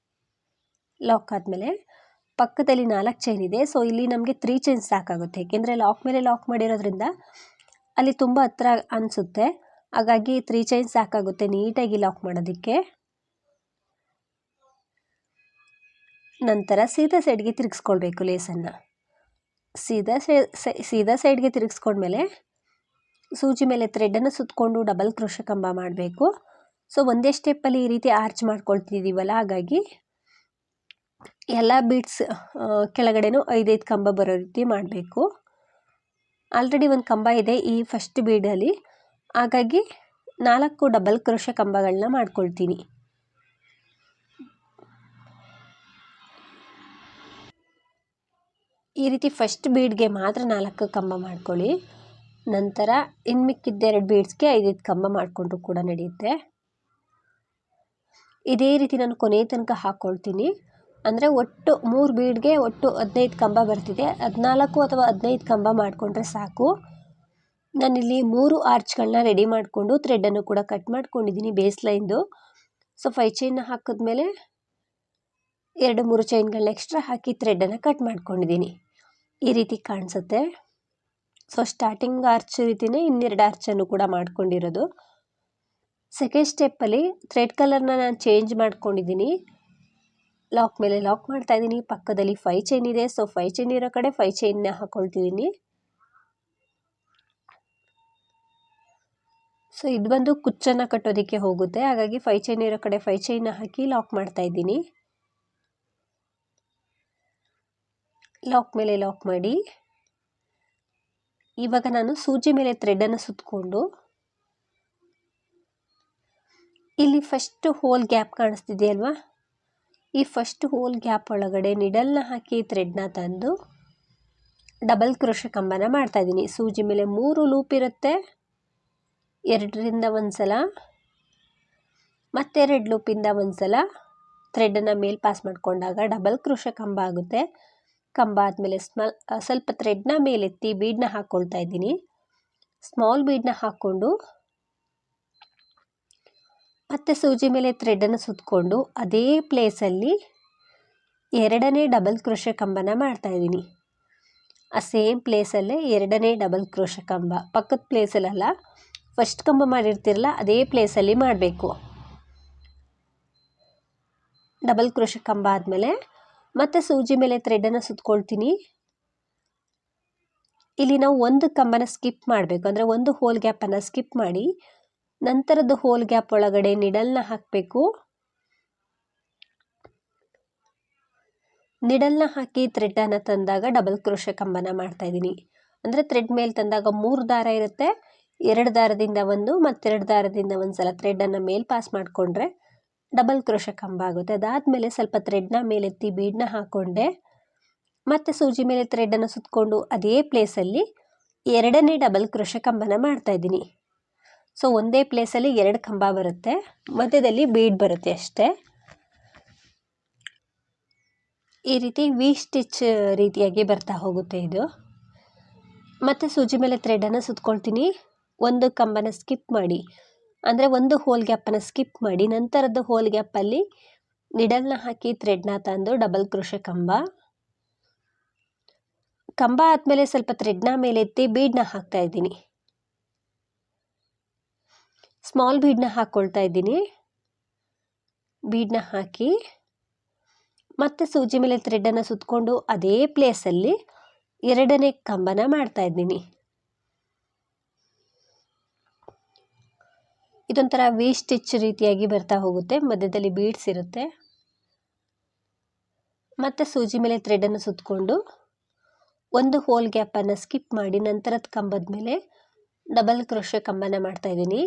ಲಾಕ್ ಆದಮೇಲೆ ಪಕ್ಕದಲ್ಲಿ 4 ಚೈನ್ ಇದೆ. ಸೊ ಇಲ್ಲಿ ನಮಗೆ 3 ಚೈನ್ ಸಾಕಾಗುತ್ತೆ, ಏಕೆಂದರೆ ಲಾಕ್ ಮೇಲೆ ಲಾಕ್ ಮಾಡಿರೋದ್ರಿಂದ ಅಲ್ಲಿ ತುಂಬ ಹತ್ರ ಅನಿಸುತ್ತೆ, ಹಾಗಾಗಿ 3 ಚೈನ್ ಸಾಕಾಗುತ್ತೆ ನೀಟಾಗಿ ಲಾಕ್ ಮಾಡೋದಕ್ಕೆ. ನಂತರ ಸೀದಾ ಸೈಡ್ಗೆ ತಿರುಗಿಸ್ಕೊಳ್ಬೇಕು ಲೇಸನ್ನು. ಸೀದಾ ಸೈಡ್ಗೆ ತಿರುಗಿಸ್ಕೊಂಡ್ಮೇಲೆ ಸೂಜಿ ಮೇಲೆ ಥ್ರೆಡನ್ನು ಸುತ್ತಕೊಂಡು ಡಬಲ್ ಕ್ರೋಶೆ ಕಂಬ ಮಾಡಬೇಕು. ಸೊ ಒಂದೇ ಸ್ಟೆಪ್ಪಲ್ಲಿ ಈ ರೀತಿ ಆರ್ಚ್ ಮಾಡ್ಕೊಳ್ತಿದ್ದೀವಲ್ಲ, ಹಾಗಾಗಿ ಎಲ್ಲ ಬೀಡ್ಸ್ ಕೆಳಗಡೆನೂ 5 ಕಂಬ ಬರೋ ರೀತಿ ಮಾಡಬೇಕು. ಆಲ್ರೆಡಿ ಒಂದು ಕಂಬ ಇದೆ ಈ ಫಸ್ಟ್ ಬೀಡಲ್ಲಿ, ಹಾಗಾಗಿ 4 ಡಬಲ್ ಕ್ರೋಶೆ ಕಂಬಗಳನ್ನ ಮಾಡ್ಕೊಳ್ತೀನಿ. ಈ ರೀತಿ ಫಸ್ಟ್ ಬೀಡ್ಗೆ ಮಾತ್ರ 4 ಕಂಬ ಮಾಡ್ಕೊಳ್ಳಿ. ನಂತರ ಇನ್ನು ಮಿಕ್ಕಿದ್ದ 2 ಬೀಡ್ಸ್ಗೆ 5 ಕಂಬ ಮಾಡಿಕೊಂಡ್ರು ಕೂಡ ನಡೆಯುತ್ತೆ. ಇದೇ ರೀತಿ ನಾನು ಕೊನೆ ತನಕ ಹಾಕ್ಕೊಳ್ತೀನಿ. ಅಂದರೆ ಒಟ್ಟು 3 ಬೀಡ್ಗೆ ಒಟ್ಟು 15 ಕಂಬ ಬರ್ತಿದೆ. 14 ಅಥವಾ 15 ಕಂಬ ಮಾಡಿಕೊಂಡ್ರೆ ಸಾಕು. ನಾನಿಲ್ಲಿ 3 ಆರ್ಚ್ಗಳನ್ನ ರೆಡಿ ಮಾಡಿಕೊಂಡು ಥ್ರೆಡನ್ನು ಕೂಡ ಕಟ್ ಮಾಡ್ಕೊಂಡಿದ್ದೀನಿ ಬೇಸ್ ಲೈನ್ದು. ಸೊ 5 ಚೈನ್ನ ಹಾಕಿದ್ಮೇಲೆ 2-3 ಚೈನ್ಗಳನ್ನ ಎಕ್ಸ್ಟ್ರಾ ಹಾಕಿ ಥ್ರೆಡನ್ನು ಕಟ್ ಮಾಡ್ಕೊಂಡಿದ್ದೀನಿ. ಈ ರೀತಿ ಕಾಣಿಸುತ್ತೆ. ಸೊ ಸ್ಟಾರ್ಟಿಂಗ್ ಆರ್ಚ್ ರೀತಿಯೇ ಇನ್ನೆರಡು ಆರ್ಚನ್ನು ಕೂಡ ಮಾಡ್ಕೊಂಡಿರೋದು. ಸೆಕೆಂಡ್ ಸ್ಟೆಪ್ಪಲ್ಲಿ ಥ್ರೆಡ್ ಕಲರ್ನ ನಾನು ಚೇಂಜ್ ಮಾಡ್ಕೊಂಡಿದ್ದೀನಿ. ಲಾಕ್ ಮೇಲೆ ಲಾಕ್ ಮಾಡ್ತಾ ಇದ್ದೀನಿ. ಪಕ್ಕದಲ್ಲಿ 5 ಚೈನ್ ಇದೆ. ಸೊ 5 ಚೈನ್ ಇರೋ ಕಡೆ 5 ಚೈನ್ನ ಹಾಕೊಳ್ತಿದ್ದೀನಿ. ಸೊ ಇದು ಬಂದು ಕುಚ್ಚನ್ನು ಕಟ್ಟೋದಕ್ಕೆ ಹೋಗುತ್ತೆ, ಹಾಗಾಗಿ 5 ಚೈನ್ ಇರೋ ಕಡೆ 5 ಚೈನ್ನ ಹಾಕಿ ಲಾಕ್ ಮಾಡ್ತಾ ಇದ್ದೀನಿ. ಲಾಕ್ ಮೇಲೆ ಲಾಕ್ ಮಾಡಿ ಇವಾಗ ನಾನು ಸೂಜಿ ಮೇಲೆ ಥ್ರೆಡನ್ನು ಸುತ್ತಕೊಂಡು ಇಲ್ಲಿ ಫಸ್ಟ್ ಹೋಲ್ ಗ್ಯಾಪ್ ಕಾಣಿಸ್ತಿದೆಯಲ್ವಾ, ಈ ಫಸ್ಟ್ ಹೋಲ್ ಗ್ಯಾಪ್ ಒಳಗಡೆ ನಿಡಲ್ನ ಹಾಕಿ ಥ್ರೆಡ್ನ ತಂದು ಡಬಲ್ ಕ್ರೋಶೆ ಕಂಬನ ಮಾಡ್ತಾ ಇದ್ದೀನಿ. ಸೂಜಿ ಮೇಲೆ 3 ಲೂಪ್ ಇರುತ್ತೆ. 2ರಿಂದ ಒಂದು ಸಲ, ಮತ್ತೆ 2 ಲೂಪಿಂದ ಒಂದು ಸಲ ಥ್ರೆಡನ್ನು ಮೇಲೆ ಪಾಸ್ ಮಾಡಿಕೊಂಡಾಗ ಡಬಲ್ ಕ್ರೋಶೆ ಕಂಬ ಆಗುತ್ತೆ. ಕಂಬ ಆದಮೇಲೆ ಸ್ವಲ್ಪ ಥ್ರೆಡ್ನ ಮೇಲೆತ್ತಿ ಬೀಡನ್ನ ಹಾಕ್ಕೊಳ್ತಾ ಇದ್ದೀನಿ. ಸ್ಮಾಲ್ ಬೀಡನ್ನ ಹಾಕ್ಕೊಂಡು ಮತ್ತೆ ಸೂಜಿ ಮೇಲೆ ಥ್ರೆಡನ್ನು ಸುತ್ತಕೊಂಡು ಅದೇ ಪ್ಲೇಸಲ್ಲಿ 2ನೇ ಡಬಲ್ ಕ್ರೋಶೆ ಕಂಬನ ಮಾಡ್ತಾ ಇದ್ದೀನಿ. ಆ ಸೇಮ್ ಪ್ಲೇಸಲ್ಲೇ 2ನೇ ಡಬಲ್ ಕ್ರೋಶೆ ಕಂಬ, ಪಕ್ಕದ ಪ್ಲೇಸಲ್ಲ, ಫಸ್ಟ್ ಕಂಬ ಮಾಡಿರ್ತಿರಲ್ಲ ಅದೇ ಪ್ಲೇಸಲ್ಲಿ ಮಾಡಬೇಕು. ಡಬಲ್ ಕ್ರೋಶೆ ಕಂಬ ಆದಮೇಲೆ ಮತ್ತೆ ಸೂಜಿ ಮೇಲೆ ಥ್ರೆಡನ್ನು ಸುತ್ತಕೊಳ್ತೀನಿ. ಇಲ್ಲಿ ನಾವು ಒಂದು ಕಂಬನ ಸ್ಕಿಪ್ ಮಾಡಬೇಕು, ಅಂದರೆ ಒಂದು ಹೋಲ್ ಗ್ಯಾಪನ್ನು ಸ್ಕಿಪ್ ಮಾಡಿ ನಂತರದ ಹೋಲ್ ಗ್ಯಾಪ್ ಒಳಗಡೆ ನಿಡಲ್ನ ಹಾಕಬೇಕು. ನಿಡಲ್ನ ಹಾಕಿ ಥ್ರೆಡನ್ನು ತಂದಾಗ ಡಬಲ್ ಕ್ರೋಶೆ ಕಂಬನ ಮಾಡ್ತಾ ಇದ್ದೀನಿ. ಅಂದರೆ ಥ್ರೆಡ್ ಮೇಲೆ ತಂದಾಗ 3 ದಾರ ಇರುತ್ತೆ. 2 ದಾರದಿಂದ ಒಂದು ಮತ್ತು 2 ದಾರದಿಂದ ಒಂದು ಸಲ ಥ್ರೆಡನ್ನು ಮೇಲೆ ಪಾಸ್ ಮಾಡಿಕೊಂಡ್ರೆ ಡಬಲ್ ಕ್ರೋಶೆ ಕಂಬ ಆಗುತ್ತೆ. ಅದಾದಮೇಲೆ ಸ್ವಲ್ಪ ಥ್ರೆಡ್ನ ಮೇಲೆತ್ತಿ ಬೀಡನ್ನ ಹಾಕ್ಕೊಂಡೆ ಮತ್ತು ಸೂಜಿ ಮೇಲೆ ಥ್ರೆಡನ್ನು ಸುತ್ತಕೊಂಡು ಅದೇ ಪ್ಲೇಸಲ್ಲಿ 2ನೇ ಡಬಲ್ ಕ್ರೋಶೆ ಕಂಬನ ಮಾಡ್ತಾ ಇದ್ದೀನಿ. ಸೊ ಒಂದೇ ಪ್ಲೇಸಲ್ಲಿ 2 ಕಂಬ ಬರುತ್ತೆ, ಮಧ್ಯದಲ್ಲಿ ಬೀಡ್ ಬರುತ್ತೆ ಅಷ್ಟೇ. ಈ ರೀತಿ ವಿ ಸ್ಟಿಚ್ ರೀತಿಯಾಗಿ ಬರ್ತಾ ಹೋಗುತ್ತೆ ಇದು. ಮತ್ತು ಸೂಜಿ ಮೇಲೆ ಥ್ರೆಡನ್ನು ಸುತ್ತಕೊಳ್ತೀನಿ. ಒಂದು ಕಂಬನ ಸ್ಕಿಪ್ ಮಾಡಿ, ಅಂದರೆ ಒಂದು ಹೋಲ್ ಗ್ಯಾಪನ್ನು ಸ್ಕಿಪ್ ಮಾಡಿ ನಂತರದ ಹೋಲ್ ಗ್ಯಾಪಲ್ಲಿ ನಿಡಲ್ನ ಹಾಕಿ ಥ್ರೆಡ್ನ ತಂದು ಡಬಲ್ ಕ್ರೋಶೆ ಕಂಬ ಆದಮೇಲೆ ಸ್ವಲ್ಪ ಥ್ರೆಡ್ನ ಮೇಲೆತ್ತಿ ಬೀಡನ್ನ ಹಾಕ್ತಾ ಇದ್ದೀನಿ. ಸ್ಮಾಲ್ ಬೀಡನ್ನ ಹಾಕ್ಕೊಳ್ತಾ ಇದ್ದೀನಿ. ಬೀಡನ್ನ ಹಾಕಿ ಮತ್ತೆ ಸೂಜಿ ಮೇಲೆ ಥ್ರೆಡನ್ನು ಸುತ್ತಕೊಂಡು ಅದೇ ಪ್ಲೇಸಲ್ಲಿ 2ನೇ ಕಂಬನ ಮಾಡ್ತಾ ಇದ್ದೀನಿ. ಇದೊಂಥರ ವಿ ಸ್ಟಿಚ್ ರೀತಿಯಾಗಿ ಬರ್ತಾ ಹೋಗುತ್ತೆ, ಮಧ್ಯದಲ್ಲಿ ಬೀಡ್ಸ್ ಇರುತ್ತೆ. ಮತ್ತೆ ಸೂಜಿ ಮೇಲೆ ಥ್ರೆಡನ್ನು ಸುತ್ತಕೊಂಡು ಒಂದು ಹೋಲ್ ಗ್ಯಾಪನ್ನು ಸ್ಕಿಪ್ ಮಾಡಿ ನಂತರದ ಕಂಬದ ಮೇಲೆ ಡಬಲ್ ಕ್ರೋಶೆ ಕಂಬನ ಮಾಡ್ತಾ ಇದ್ದೀನಿ.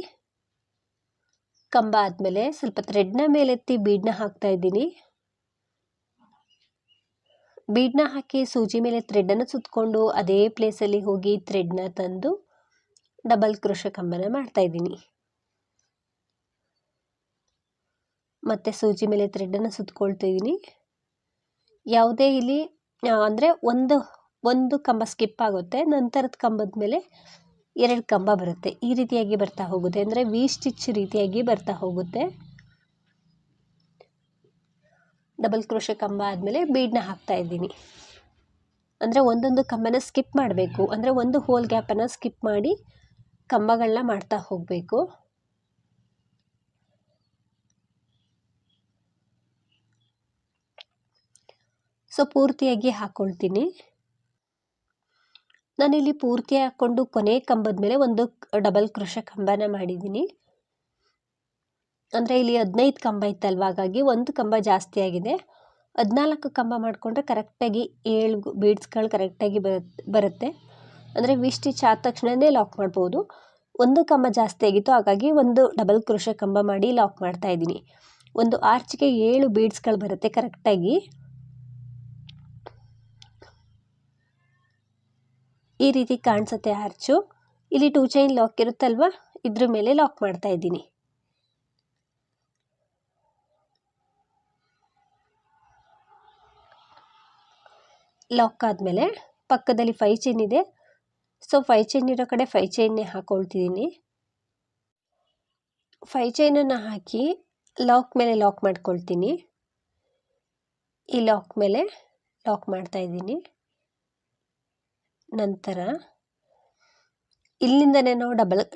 ಕಂಬ ಆದಮೇಲೆ ಸ್ವಲ್ಪ ಥ್ರೆಡ್ನ ಮೇಲೆತ್ತಿ ಬೀಡನ್ನ ಹಾಕ್ತಾ ಇದ್ದೀನಿ. ಬೀಡನ್ನ ಹಾಕಿ ಸೂಜಿ ಮೇಲೆ ಥ್ರೆಡನ್ನು ಸುತ್ತಕೊಂಡು ಅದೇ ಪ್ಲೇಸಲ್ಲಿ ಹೋಗಿ ಥ್ರೆಡ್ನ ತಂದು ಡಬಲ್ ಕ್ರೋಶೆ ಕಂಬನ ಮಾಡ್ತಾ ಇದ್ದೀನಿ. ಮತ್ತೆ ಸೂಜಿ ಮೇಲೆ ಥ್ರೆಡನ್ನು ಸುತ್ತಕೊಳ್ತಿದ್ದೀನಿ. ಯಾವುದೇ ಇಲ್ಲಿ ಅಂದರೆ ಒಂದು ಕಂಬ ಸ್ಕಿಪ್ ಆಗುತ್ತೆ, ನಂತರದ ಕಂಬದ ಮೇಲೆ 2 ಕಂಬ ಬರುತ್ತೆ. ಈ ರೀತಿಯಾಗಿ ಬರ್ತಾ ಹೋಗುತ್ತೆ, ಅಂದರೆ ವಿ ಸ್ಟಿಚ್ ರೀತಿಯಾಗಿ ಬರ್ತಾ ಹೋಗುತ್ತೆ. ಡಬಲ್ ಕ್ರೋಶೆ ಕಂಬ ಆದಮೇಲೆ ಬೀಡನ್ನ ಹಾಕ್ತಾ ಇದ್ದೀನಿ. ಅಂದರೆ ಒಂದೊಂದು ಕಂಬನ ಸ್ಕಿಪ್ ಮಾಡಬೇಕು, ಅಂದರೆ ಒಂದು ಹೋಲ್ ಗ್ಯಾಪನ್ನು ಸ್ಕಿಪ್ ಮಾಡಿ ಕಂಬಗಳನ್ನ ಮಾಡ್ತಾ ಹೋಗಬೇಕು. ಸೊ ಪೂರ್ತಿಯಾಗಿ ಹಾಕ್ಕೊಳ್ತೀನಿ. ನಾನಿಲ್ಲಿ ಪೂರ್ತಿ ಹಾಕ್ಕೊಂಡು ಕೊನೆ ಕಂಬದ ಮೇಲೆ ಒಂದು ಡಬಲ್ ಕ್ರೋಶೆ ಕಂಬನ ಮಾಡಿದ್ದೀನಿ. ಅಂದರೆ ಇಲ್ಲಿ 15 ಕಂಬ ಇತ್ತಲ್ವ, ಹಾಗಾಗಿ ಒಂದು ಕಂಬ ಜಾಸ್ತಿ ಆಗಿದೆ. 14 ಕಂಬ ಮಾಡಿಕೊಂಡ್ರೆ ಕರೆಕ್ಟಾಗಿ 7 ಬೀಡ್ಸ್ಗಳು ಕರೆಕ್ಟಾಗಿ ಬರುತ್ತೆ. ಅಂದರೆ ವಿ ಸ್ಟಿಚ್ ಆದ ತಕ್ಷಣವೇ ಲಾಕ್ ಮಾಡ್ಬೋದು. ಒಂದು ಕಂಬ ಜಾಸ್ತಿ ಆಗಿತ್ತು, ಹಾಗಾಗಿ ಒಂದು ಡಬಲ್ ಕ್ರೋಶೆ ಕಂಬ ಮಾಡಿ ಲಾಕ್ ಮಾಡ್ತಾ ಇದ್ದೀನಿ. ಒಂದು ಆರ್ಚ್ಗೆ 7 ಬೀಡ್ಸ್ಗಳು ಬರುತ್ತೆ ಕರೆಕ್ಟಾಗಿ. ಈ ರೀತಿ ಕಾಣಿಸುತ್ತೆ ಆರ್ಚು. ಇಲ್ಲಿ 2 ಚೈನ್ ಲಾಕ್ ಇರುತ್ತಲ್ವ, ಇದ್ರ ಮೇಲೆ ಲಾಕ್ ಮಾಡ್ತಾ ಇದ್ದೀನಿ. ಲಾಕ್ ಆದಮೇಲೆ ಪಕ್ಕದಲ್ಲಿ 5 ಚೈನ್ ಇದೆ, ಸೊ 5 ಚೈನ್ ಇರೋ ಕಡೆ 5 ಚೈನ್ನೇ ಹಾಕೊಳ್ತಿದ್ದೀನಿ. 5 ಚೈನನ್ನು ಹಾಕಿ ಲಾಕ್ ಮೇಲೆ ಲಾಕ್ ಮಾಡ್ಕೊಳ್ತೀನಿ. ಈ ಲಾಕ್ ಮೇಲೆ ಲಾಕ್ ಮಾಡ್ತಾ ಇದ್ದೀನಿ. ನಂತರ ಇಲ್ಲಿಂದನೇ ನಾವು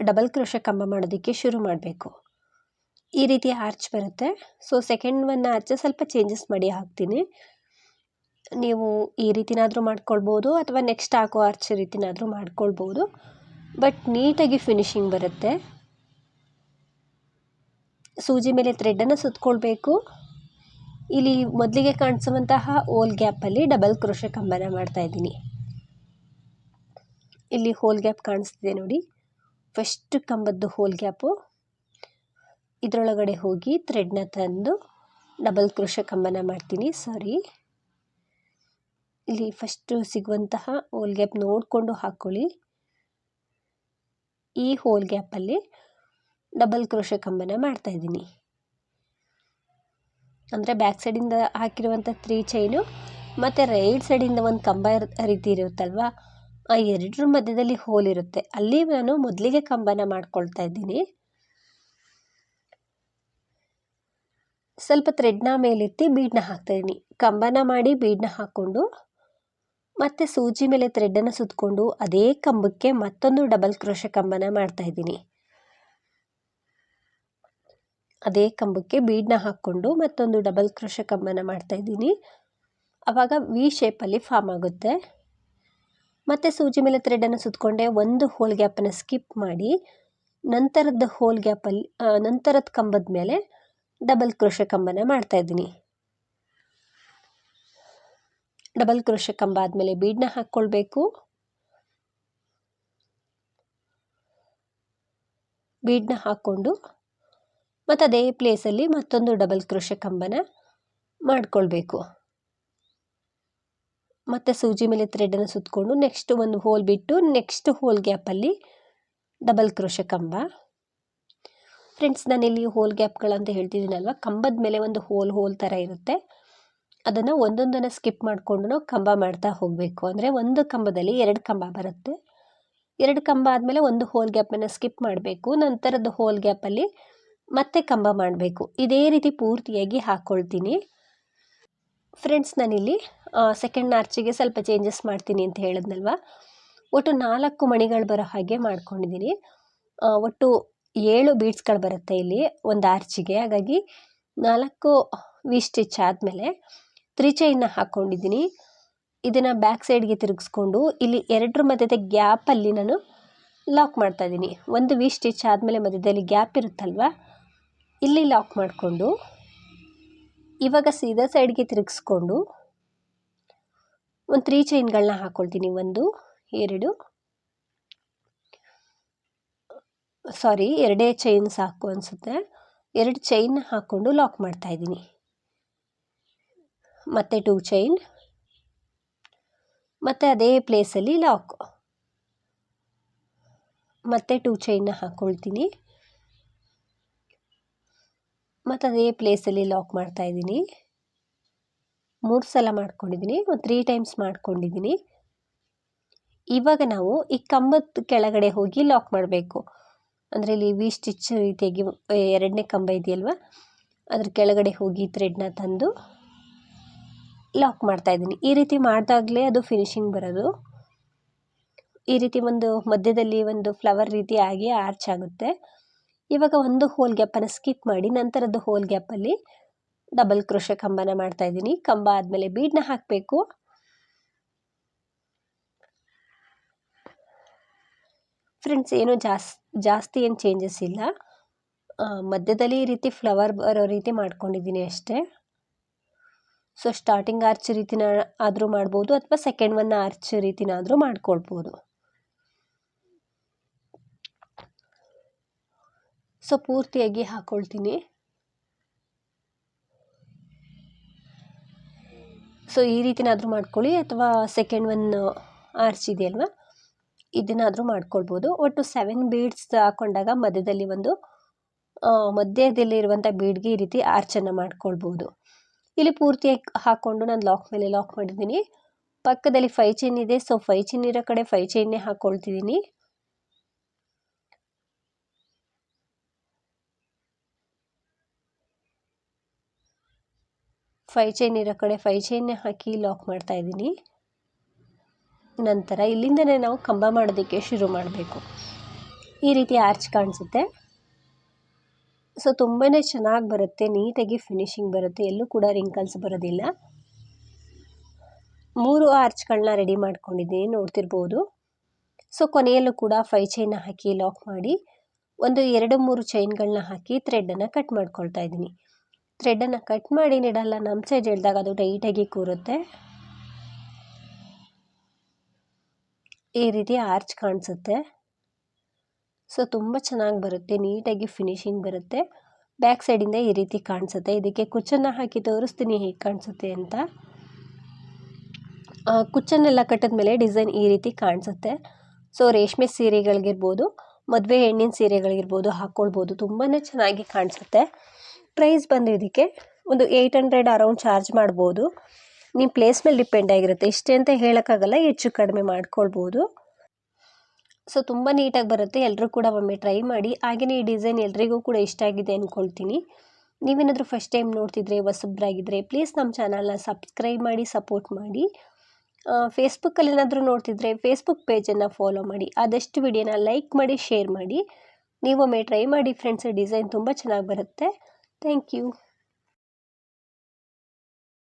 ಡಬಲ್ ಕ್ರೋಶೆ ಕಂಬ ಮಾಡೋದಕ್ಕೆ ಶುರು ಮಾಡಬೇಕು. ಈ ರೀತಿ ಆರ್ಚ್ ಬರುತ್ತೆ. ಸೊ ಸೆಕೆಂಡ್ ಒನ್ ಆರ್ಚ್ ಸ್ವಲ್ಪ ಚೇಂಜಸ್ ಮಾಡಿ ಹಾಕ್ತೀನಿ. ನೀವು ಈ ರೀತಿನಾದರೂ ಮಾಡ್ಕೊಳ್ಬೋದು ಅಥವಾ ನೆಕ್ಸ್ಟ್ ಹಾಕೋ ಆರ್ಚ್ ರೀತಿನಾದರೂ ಮಾಡ್ಕೊಳ್ಬೋದು, ಬಟ್ ನೀಟಾಗಿ ಫಿನಿಶಿಂಗ್ ಬರುತ್ತೆ. ಸೂಜಿ ಮೇಲೆ ಥ್ರೆಡನ್ನು ಸುತ್ತಕೊಳ್ಬೇಕು. ಇಲ್ಲಿ ಮೊದಲಿಗೆ ಕಾಣಿಸುವಂತಹ ಹೋಲ್ ಗ್ಯಾಪಲ್ಲಿ ಡಬಲ್ ಕ್ರೋಶೆ ಕಂಬನ ಮಾಡ್ತಾ ಇದ್ದೀನಿ. ಇಲ್ಲಿ ಹೋಲ್ ಗ್ಯಾಪ್ ಕಾಣಿಸ್ತಿದೆ ನೋಡಿ, ಫಸ್ಟ್ ಕಂಬದ್ದು ಹೋಲ್ ಗ್ಯಾಪು. ಇದರೊಳಗಡೆ ಹೋಗಿ ಥ್ರೆಡ್ನ ತಂದು ಡಬಲ್ ಕ್ರೋಶೆ ಕಂಬನ ಮಾಡ್ತೀನಿ. ಇಲ್ಲಿ ಫಸ್ಟು ಸಿಗುವಂತಹ ಹೋಲ್ ಗ್ಯಾಪ್ ನೋಡಿಕೊಂಡು ಹಾಕ್ಕೊಳ್ಳಿ. ಈ ಹೋಲ್ ಗ್ಯಾಪಲ್ಲಿ ಡಬಲ್ ಕ್ರೋಶೆ ಕಂಬನ ಮಾಡ್ತಾ ಇದ್ದೀನಿ. ಅಂದರೆ ಬ್ಯಾಕ್ ಸೈಡಿಂದ ಹಾಕಿರುವಂಥ 3 ಚೈನು ಮತ್ತು ರೈಟ್ ಸೈಡಿಂದ ಒಂದು ಕಂಬ ರೀತಿ ಇರುತ್ತಲ್ವ, ಆ ಎರಡರ ಮಧ್ಯದಲ್ಲಿ ಹೋಲ್ ಇರುತ್ತೆ, ಅಲ್ಲಿ ನಾನು ಮೊದಲಿಗೆ ಕಂಬನ ಮಾಡ್ಕೊಳ್ತಾ ಇದ್ದೀನಿ. ಸ್ವಲ್ಪ ಥ್ರೆಡ್ನ ಮೇಲೆತ್ತಿ ಬೀಡನ್ನ ಹಾಕ್ತಾ ಇದ್ದೀನಿ. ಕಂಬನ ಮಾಡಿ ಬೀಡನ್ನ ಹಾಕ್ಕೊಂಡು ಮತ್ತು ಸೂಜಿ ಮೇಲೆ ಥ್ರೆಡನ್ನು ಸುತ್ತಕೊಂಡು ಅದೇ ಕಂಬಕ್ಕೆ ಮತ್ತೊಂದು ಡಬಲ್ ಕ್ರೋಶೆ ಕಂಬನ ಮಾಡ್ತಾ ಇದ್ದೀನಿ. ಅದೇ ಕಂಬಕ್ಕೆ ಬೀಡನ್ನ ಹಾಕ್ಕೊಂಡು ಮತ್ತೊಂದು ಡಬಲ್ ಕ್ರೋಶೆ ಕಂಬನ ಮಾಡ್ತಾ ಇದ್ದೀನಿ. ಆವಾಗ ವಿ ಶೇಪಲ್ಲಿ ಫಾರ್ಮ್ ಆಗುತ್ತೆ. ಮತ್ತು ಸೂಜಿ ಮೇಲೆ ಥ್ರೆಡನ್ನು ಸುತ್ತಕೊಂಡೆ ಒಂದು ಹೋಲ್ ಗ್ಯಾಪನ್ನು ಸ್ಕಿಪ್ ಮಾಡಿ ನಂತರದ ಹೋಲ್ ಗ್ಯಾಪಲ್ಲಿ ನಂತರದ ಕಂಬದ ಮೇಲೆ ಡಬಲ್ ಕ್ರೋಶೆ ಕಂಬನ ಮಾಡ್ತಾ ಇದ್ದೀನಿ. ಡಬಲ್ ಕ್ರೋಶೆ ಕಂಬ ಆದಮೇಲೆ ಬೀಡನ್ನ ಹಾಕ್ಕೊಳ್ಬೇಕು. ಬೀಡನ್ನ ಹಾಕ್ಕೊಂಡು ಮತ್ತು ಅದೇ ಪ್ಲೇಸಲ್ಲಿ ಮತ್ತೊಂದು ಡಬಲ್ ಕ್ರೋಶೆ ಕಂಬನ ಮಾಡ್ಕೊಳ್ಬೇಕು. ಮತ್ತು ಸೂಜಿ ಮೇಲೆ ಥ್ರೆಡನ್ನು ಸುತ್ತಕೊಂಡು ನೆಕ್ಸ್ಟ್ ಒಂದು ಹೋಲ್ ಬಿಟ್ಟು ನೆಕ್ಸ್ಟ್ ಹೋಲ್ ಗ್ಯಾಪಲ್ಲಿ ಡಬಲ್ ಕ್ರೋಶೆ ಕಂಬ. ಫ್ರೆಂಡ್ಸ್, ನಾನಿಲ್ಲಿ ಹೋಲ್ ಗ್ಯಾಪ್ಗಳಂತ ಹೇಳ್ತಿದ್ದೀನಲ್ವ, ಕಂಬದ ಮೇಲೆ ಒಂದು ಹೋಲ್ ಥರ ಇರುತ್ತೆ, ಅದನ್ನು ಒಂದೊಂದನ್ನು ಸ್ಕಿಪ್ ಮಾಡಿಕೊಂಡು ನಾವು ಕಂಬ ಮಾಡ್ತಾ ಹೋಗಬೇಕು. ಅಂದರೆ ಒಂದು ಕಂಬದಲ್ಲಿ 2 ಕಂಬ ಬರುತ್ತೆ. 2 ಕಂಬ ಆದಮೇಲೆ ಒಂದು ಹೋಲ್ ಗ್ಯಾಪನ್ನು ಸ್ಕಿಪ್ ಮಾಡಬೇಕು. ನಂತರದ ಹೋಲ್ ಗ್ಯಾಪಲ್ಲಿ ಮತ್ತೆ ಕಂಬ ಮಾಡಬೇಕು. ಇದೇ ರೀತಿ ಪೂರ್ತಿಯಾಗಿ ಹಾಕ್ಕೊಳ್ತೀನಿ. ಫ್ರೆಂಡ್ಸ್, ನಾನಿಲ್ಲಿ ಸೆಕೆಂಡ್ ಆರ್ಚಿಗೆ ಸ್ವಲ್ಪ ಚೇಂಜಸ್ ಮಾಡ್ತೀನಿ ಅಂತ ಹೇಳಿದ್ನಲ್ವ, ಒಟ್ಟು 4 ಮಣಿಗಳು ಬರೋ ಹಾಗೆ ಮಾಡ್ಕೊಂಡಿದ್ದೀನಿ. ಒಟ್ಟು 7 ಬೀಡ್ಸ್ಗಳು ಬರುತ್ತೆ ಇಲ್ಲಿ ಒಂದು ಆರ್ಚಿಗೆ. ಹಾಗಾಗಿ 4 ವಿ ಸ್ಟಿಚ್ ಆದಮೇಲೆ 3 ಚೈನ್ನ ಹಾಕ್ಕೊಂಡಿದ್ದೀನಿ. ಇದನ್ನು ಬ್ಯಾಕ್ ಸೈಡ್ಗೆ ತಿರುಗಿಸ್ಕೊಂಡು ಇಲ್ಲಿ 2 ಮಧ್ಯದ ಗ್ಯಾಪಲ್ಲಿ ನಾನು ಲಾಕ್ ಮಾಡ್ತಾ ಇದ್ದೀನಿ. ಒಂದು ವಿ ಸ್ಟಿಚ್ ಆದಮೇಲೆ ಮಧ್ಯದಲ್ಲಿ ಗ್ಯಾಪ್ ಇರುತ್ತಲ್ವ, ಇಲ್ಲಿ ಲಾಕ್ ಮಾಡಿಕೊಂಡು ಇವಾಗ ಸೀದಾ ಸೈಡ್ಗೆ ತಿರುಗಿಸ್ಕೊಂಡು ಒಂದು 3 ಚೈನ್ಗಳನ್ನ ಹಾಕ್ಕೊಳ್ತೀನಿ. 1 2 2 ಚೈನ್ ಸಾಕು ಅನಿಸುತ್ತೆ. 2 ಚೈನ್ ಹಾಕ್ಕೊಂಡು ಲಾಕ್ ಮಾಡ್ತಾ ಇದ್ದೀನಿ. ಮತ್ತೆ 2 ಚೈನ್, ಮತ್ತು ಅದೇ ಪ್ಲೇಸಲ್ಲಿ ಲಾಕ್, ಮತ್ತೆ 2 ಚೈನ್ನ ಹಾಕ್ಕೊಳ್ತೀನಿ. ಮತ್ತು ಅದೇ ಪ್ಲೇಸಲ್ಲಿ ಲಾಕ್ ಮಾಡ್ತಾ ಇದ್ದೀನಿ. 3 ಸಲ ಮಾಡ್ಕೊಂಡಿದ್ದೀನಿ, ಒಂದು 3 ಟೈಮ್ಸ್ ಮಾಡ್ಕೊಂಡಿದ್ದೀನಿ. ಇವಾಗ ನಾವು ಈ ಕಂಬದ ಕೆಳಗಡೆ ಹೋಗಿ ಲಾಕ್ ಮಾಡಬೇಕು. ಅಂದರೆ ಇಲ್ಲಿ ವಿ ಸ್ಟಿಚ್ ರೀತಿಯಾಗಿ 2ನೇ ಕಂಬ ಇದೆಯಲ್ವ, ಅದ್ರ ಕೆಳಗಡೆ ಹೋಗಿ ಥ್ರೆಡ್ನ ತಂದು ಲಾಕ್ ಮಾಡ್ತಾ ಇದ್ದೀನಿ. ಈ ರೀತಿ ಮಾಡಿದಾಗಲೇ ಅದು ಫಿನಿಶಿಂಗ್ ಬರೋದು. ಈ ರೀತಿ ಒಂದು ಮಧ್ಯದಲ್ಲಿ ಒಂದು ಫ್ಲವರ್ ರೀತಿ ಆಗಿ ಆರ್ಚ್ ಆಗುತ್ತೆ. ಇವಾಗ ಒಂದು ಹೋಲ್ ಗ್ಯಾಪನ್ನು ಸ್ಕಿಪ್ ಮಾಡಿ ನಂತರದ ಹೋಲ್ ಗ್ಯಾಪಲ್ಲಿ ಡಬಲ್ ಕ್ರೋಶೆ ಕಂಬನ ಮಾಡ್ತಾ ಇದ್ದೀನಿ. ಕಂಬ ಆದಮೇಲೆ ಬೀಡನ್ನ ಹಾಕಬೇಕು. ಫ್ರೆಂಡ್ಸ್ ಏನು ಜಾಸ್ತಿ ಏನು ಚೇಂಜಸ್ ಇಲ್ಲ. ಮಧ್ಯದಲ್ಲಿ ಈ ರೀತಿ ಫ್ಲವರ್ ಬರೋ ರೀತಿ ಮಾಡ್ಕೊಂಡಿದ್ದೀನಿ ಅಷ್ಟೇ. ಸೊ ಸ್ಟಾರ್ಟಿಂಗ್ ಆರ್ಚ್ ರೀತಿನ ಆದರೂ ಮಾಡ್ಬೋದು ಅಥವಾ ಸೆಕೆಂಡ್ ಒನ್ ಆರ್ಚ್ ರೀತಿನಾದರೂ ಮಾಡ್ಕೊಳ್ಬೋದು. ಸೊ ಪೂರ್ತಿಯಾಗಿ ಹಾಕ್ಕೊಳ್ತೀನಿ. ಸೊ ಈ ರೀತಿನಾದರೂ ಮಾಡ್ಕೊಳ್ಳಿ ಅಥವಾ ಸೆಕೆಂಡ್ ಒನ್ ಆರ್ಚ್ ಇದೆಯಲ್ವ ಇದನ್ನಾದರೂ ಮಾಡ್ಕೊಳ್ಬೋದು. ಒಟ್ಟು 7 ಬೀಡ್ಸ್ ಹಾಕ್ಕೊಂಡಾಗ ಮಧ್ಯದಲ್ಲಿರುವಂಥ ಬೀಡ್ಗೆ ಈ ರೀತಿ ಆರ್ಚನ್ನು ಮಾಡ್ಕೊಳ್ಬೋದು. ಇಲ್ಲಿ ಪೂರ್ತಿಯಾಗಿ ಹಾಕ್ಕೊಂಡು ನಾನು ಲಾಕ್ ಮೇಲೆ ಲಾಕ್ ಮಾಡಿದ್ದೀನಿ. ಪಕ್ಕದಲ್ಲಿ 5 ಚೈನ್ ಇದೆ. ಸೊ 5 ಚೈನ್ ಇರೋ ಕಡೆ 5 ಚೈನ್ನೇ ಹಾಕ್ಕೊಳ್ತಿದ್ದೀನಿ. ಫೈವ್ ಚೈನ್ ಇರೋ ಕಡೆ 5 ಚೈನ್ನೇ ಹಾಕಿ ಲಾಕ್ ಮಾಡ್ತಾ ಇದ್ದೀನಿ. ನಂತರ ಇಲ್ಲಿಂದನೇ ನಾವು ಕಂಬ ಮಾಡೋದಕ್ಕೆ ಶುರು ಮಾಡಬೇಕು. ಈ ರೀತಿ ಆರ್ಚ್ ಕಾಣಿಸುತ್ತೆ. ಸೊ ತುಂಬಾ ಚೆನ್ನಾಗಿ ಬರುತ್ತೆ, ನೀಟಾಗಿ ಫಿನಿಶಿಂಗ್ ಬರುತ್ತೆ, ಎಲ್ಲೂ ಕೂಡ ರಿಂಕಲ್ಸ್ ಬರೋದಿಲ್ಲ. 3 ಆರ್ಚ್ಗಳನ್ನ ರೆಡಿ ಮಾಡ್ಕೊಂಡಿದ್ದೀನಿ, ನೋಡ್ತಿರ್ಬೋದು. ಸೊ ಕೊನೆಯಲ್ಲೂ ಕೂಡ 5 ಚೈನ್ ಹಾಕಿ ಲಾಕ್ ಮಾಡಿ ಒಂದು 2-3 ಚೈನ್ಗಳನ್ನ ಹಾಕಿ ಥ್ರೆಡನ್ನು ಕಟ್ ಮಾಡ್ಕೊಳ್ತಾ ಇದ್ದೀನಿ. ಥ್ರೆಡನ್ನು ಕಟ್ ಮಾಡಿ ನೀಡಲ್ಲ ನಮ್ಮ ಸೈಡ್ ಎಳೆದಾಗ ಅದು ಟೈಟಾಗಿ ಕೂರುತ್ತೆ. ಈ ರೀತಿ ಆರ್ಚ್ ಕಾಣಿಸುತ್ತೆ. ಸೊ ತುಂಬ ಚೆನ್ನಾಗಿ ಬರುತ್ತೆ, ನೀಟಾಗಿ ಫಿನಿಶಿಂಗ್ ಬರುತ್ತೆ. ಬ್ಯಾಕ್ ಸೈಡಿಂದ ಈ ರೀತಿ ಕಾಣಿಸುತ್ತೆ. ಇದಕ್ಕೆ ಕುಚ್ಚನ್ನು ಹಾಕಿ ತೋರಿಸ್ತೀನಿ ಹೇಗೆ ಕಾಣಿಸುತ್ತೆ ಅಂತ. ಕುಚ್ಚನ್ನೆಲ್ಲ ಕಟ್ಟಿದ್ಮೇಲೆ ಡಿಸೈನ್ ಈ ರೀತಿ ಕಾಣಿಸುತ್ತೆ. ಸೊ ರೇಷ್ಮೆ ಸೀರೆಗಳಿಗಿರ್ಬೋದು, ಮದುವೆ ಹೆಣ್ಣಿನ ಸೀರೆಗಳಿಗಿರ್ಬೋದು ಹಾಕ್ಕೊಳ್ಬೋದು, ತುಂಬಾ ಚೆನ್ನಾಗಿ ಕಾಣಿಸುತ್ತೆ. ಪ್ರೈಸ್ ಬಂದು ಇದಕ್ಕೆ ಒಂದು 800 ಅರೌಂಡ್ ಚಾರ್ಜ್ ಮಾಡ್ಬೋದು. ನಿಮ್ಮ ಪ್ಲೇಸ್ ಮೇಲೆ ಡಿಪೆಂಡ್ ಆಗಿರುತ್ತೆ, ಇಷ್ಟೇ ಅಂತ ಹೇಳೋಕ್ಕಾಗಲ್ಲ, ಹೆಚ್ಚು ಕಡಿಮೆ ಮಾಡ್ಕೊಳ್ಬೋದು. ಸೊ ತುಂಬ ನೀಟಾಗಿ ಬರುತ್ತೆ, ಎಲ್ಲರೂ ಕೂಡ ಒಮ್ಮೆ ಟ್ರೈ ಮಾಡಿ. ಹಾಗೆಯೇ ಈ ಡಿಸೈನ್ ಎಲ್ರಿಗೂ ಕೂಡ ಇಷ್ಟ ಆಗಿದೆ ಅಂದ್ಕೊಳ್ತೀನಿ. ನೀವೇನಾದರೂ ಫಸ್ಟ್ ಟೈಮ್ ನೋಡ್ತಿದ್ರೆ ಹೊಸಬ್ರಾಗಿದ್ದರೆ ಪ್ಲೀಸ್ ನಮ್ಮ ಚಾನಲ್ನ ಸಬ್ಸ್ಕ್ರೈಬ್ ಮಾಡಿ, ಸಪೋರ್ಟ್ ಮಾಡಿ. ಫೇಸ್ಬುಕ್ಕಲ್ಲಿ ಏನಾದರೂ ನೋಡ್ತಿದ್ರೆ ಫೇಸ್ಬುಕ್ ಪೇಜನ್ನು ಫಾಲೋ ಮಾಡಿ. ಆದಷ್ಟು ವಿಡಿಯೋನ ಲೈಕ್ ಮಾಡಿ, ಶೇರ್ ಮಾಡಿ. ನೀವೊಮ್ಮೆ ಟ್ರೈ ಮಾಡಿ ಫ್ರೆಂಡ್ಸ್, ಡಿಸೈನ್ ತುಂಬ ಚೆನ್ನಾಗಿ ಬರುತ್ತೆ. Thank you.